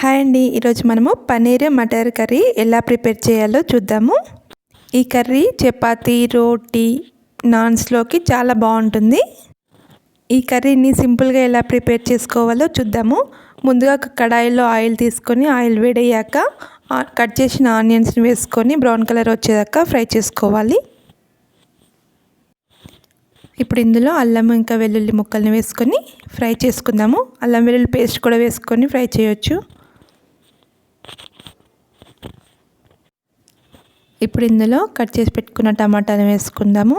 Hi అండి, ఈరోజు మనము పన్నీర్ మటర్ కర్రీ ఎలా ప్రిపేర్ చేయాలో చూద్దాము. ఈ కర్రీ చపాతీ, రోటీ, నాన్స్లోకి చాలా బాగుంటుంది. ఈ కర్రీని సింపుల్గా ఎలా ప్రిపేర్ చేసుకోవాలో చూద్దాము. ముందుగా కడాయిలో ఆయిల్ తీసుకొని ఆయిల్ వేడయ్యాక కట్ చేసిన ఆనియన్స్ని వేసుకొని బ్రౌన్ కలర్ వచ్చేదాకా ఫ్రై చేసుకోవాలి. ఇప్పుడు ఇందులో అల్లం ఇంకా వెల్లుల్లి ముక్కల్ని వేసుకొని ఫ్రై చేసుకుందాము. అల్లం వెల్లుల్లి పేస్ట్ కూడా వేసుకొని ఫ్రై చేయొచ్చు. ఇప్పుడు ఇందులో కట్ చేసి పెట్టుకున్న టమాటాని వేసుకుందాము.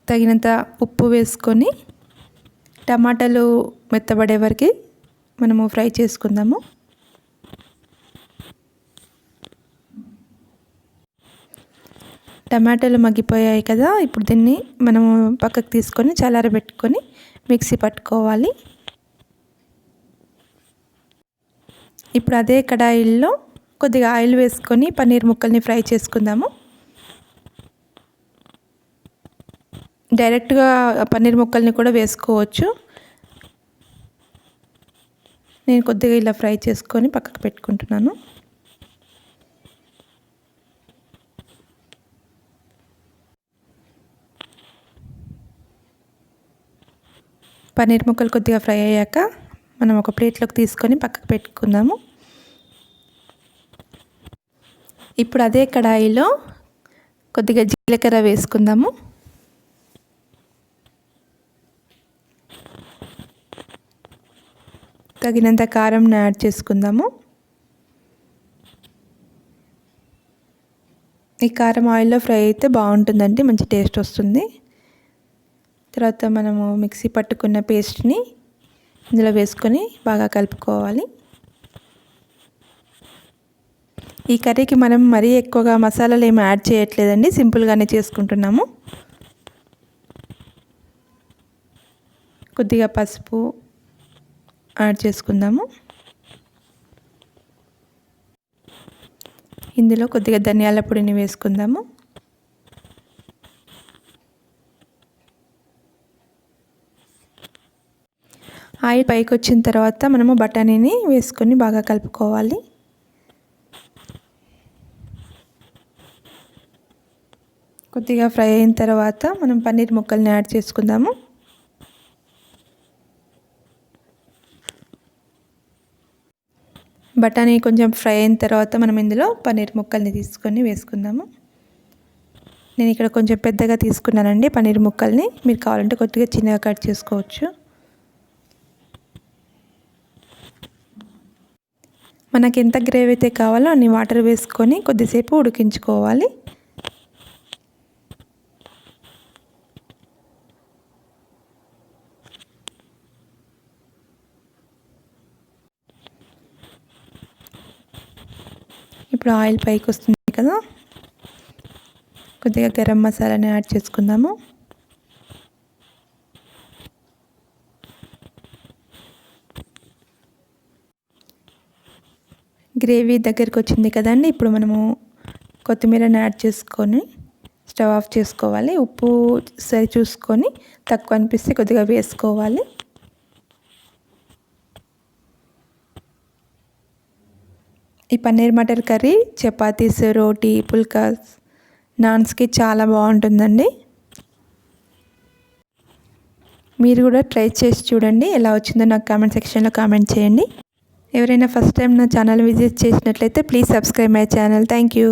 తగినంత ఉప్పు వేసుకొని టమాటాలు మెత్తబడే వరకు మనము ఫ్రై చేసుకుందాము. టమాటాలు మగ్గిపోయాయి కదా, ఇప్పుడు దీన్ని మనము పక్కకు తీసుకొని చల్లారబెట్టుకొని మిక్సీ పట్టుకోవాలి. ఇప్పుడు అదే కడాయిల్లో కొద్దిగా ఆయిల్ వేసుకొని పన్నీర్ ముక్కల్ని ఫ్రై చేసుకుందాము. డైరెక్ట్గా పన్నీర్ ముక్కల్ని కూడా వేసుకోవచ్చు. నేను కొద్దిగా ఇలా ఫ్రై చేసుకొని పక్కకు పెట్టుకుంటున్నాను. పన్నీర్ ముక్కలు కొద్దిగా ఫ్రై అయ్యాక మనం ఒక ప్లేట్లోకి తీసుకొని పక్కకు పెట్టుకుందాము. ఇప్పుడు అదే కడాయిలో కొద్దిగా జీలకర్ర వేసుకుందాము. తగినంత కారం యాడ్ చేసుకుందాము. ఈ కారం ఆయిల్లో ఫ్రై అయితే బాగుంటుందండి, మంచి టేస్ట్ వస్తుంది. తర్వాత మనము మిక్సీ పట్టుకున్న పేస్ట్ని ఇందులో వేసుకొని బాగా కలుపుకోవాలి. ఈ కర్రీకి మనం మరీ ఎక్కువగా మసాలాలు ఏమి యాడ్ చేయట్లేదండి, సింపుల్గానే చేసుకుంటున్నాము. కొద్దిగా పసుపు యాడ్ చేసుకుందాము. ఇందులో కొద్దిగా ధనియాల పొడిని వేసుకుందాము. ఆయిల్ పైకి వచ్చిన తర్వాత మనము బఠానీని వేసుకొని బాగా కలుపుకోవాలి. కొద్దిగా ఫ్రై అయిన తర్వాత మనం పన్నీర్ ముక్కల్ని యాడ్ చేసుకుందాము. బఠానీ కొంచెం ఫ్రై అయిన తర్వాత మనం ఇందులో పన్నీర్ ముక్కల్ని తీసుకొని వేసుకుందాము. నేను ఇక్కడ కొంచెం పెద్దగా తీసుకున్నానండి పన్నీర్ ముక్కల్ని, మీరు కావాలంటే కొద్దిగా చిన్నగా కట్ చేసుకోవచ్చు. మనకి ఎంత గ్రేవీ అయితే కావాలో అన్ని వాటర్ వేసుకొని కొద్దిసేపు ఉడికించుకోవాలి. ఇప్పుడు ఆయిల్ పైకి వస్తుంది కదా, కొద్దిగా గరం మసాలాని యాడ్ చేసుకుందాము. గ్రేవీ దగ్గరికి వచ్చింది కదండి, ఇప్పుడు మనము కొత్తిమీరని యాడ్ చేసుకొని స్టవ్ ఆఫ్ చేసుకోవాలి. ఉప్పు సరి చూసుకొని తక్కువ అనిపిస్తే కొద్దిగా వేసుకోవాలి. ఈ పన్నీర్ మటర్ కర్రీ చపాతీస్, రోటీ, పుల్కాస్, నాన్స్కి చాలా బాగుంటుందండి. మీరు కూడా ట్రై చేసి చూడండి, ఎలా వచ్చిందో నాకు కామెంట్ సెక్షన్లో కామెంట్ చేయండి. ఎవరైనా ఫస్ట్ టైం నా ఛానల్ విజిట్ చేసినట్లయితే please subscribe my channel. Thank you.